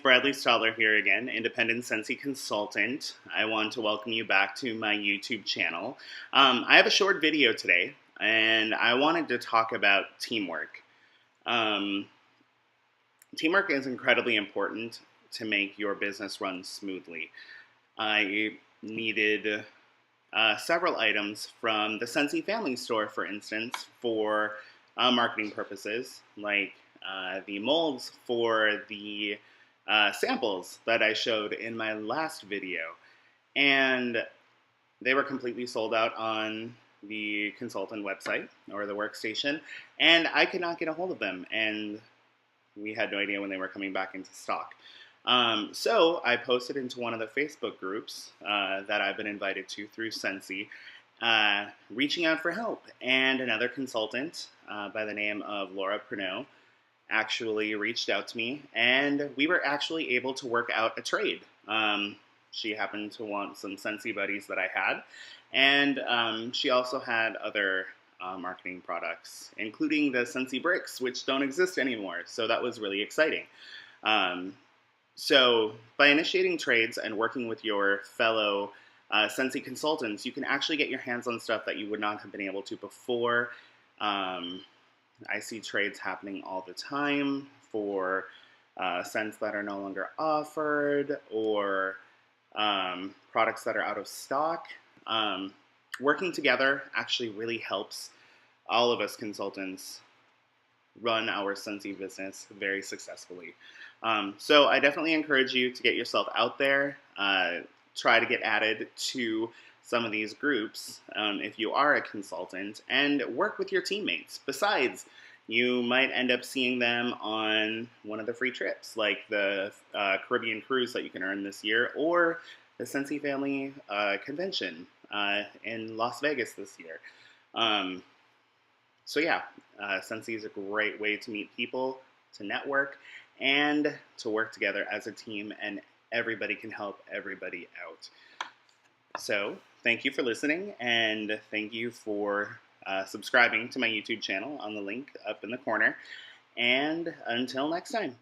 Bradley Stadler here again, independent Scentsy consultant. I want to welcome you back to my YouTube channel. I have a short video today, and I wanted to talk about teamwork. Um, Teamwork is incredibly important to make your business run smoothly. I needed several items from the Scentsy Family Store, for instance, for marketing purposes, like the molds for the samples that I showed in my last video. And they were completely sold out on the consultant website or the workstation, and I could not get a hold of them. And we had no idea when they were coming back into stock. So I posted into one of the Facebook groups that I've been invited to through Scentsy, reaching out for help. And another consultant by the name of Laura Pernot actually reached out to me, and we were actually able to work out a trade. She happened to want some Scentsy buddies that I had, and she also had other marketing products, including the Scentsy bricks, which don't exist anymore. So that was really exciting. So by initiating trades and working with your fellow Scentsy consultants, you can actually get your hands on stuff that you would not have been able to before. I see trades happening all the time for scents that are no longer offered, or products that are out of stock. Working together actually really helps all of us consultants run our Scentsy business very successfully. So I definitely encourage you to get yourself out there, try to get added to some of these groups if you are a consultant, and work with your teammates. Besides, you might end up seeing them on one of the free trips, like the Caribbean cruise that you can earn this year, or the Scentsy Family Convention in Las Vegas this year. So yeah, Scentsy is a great way to meet people, to network, and to work together as a team, and everybody can help everybody out. So thank you for listening, and thank you for subscribing to my YouTube channel on the link up in the corner. And until next time.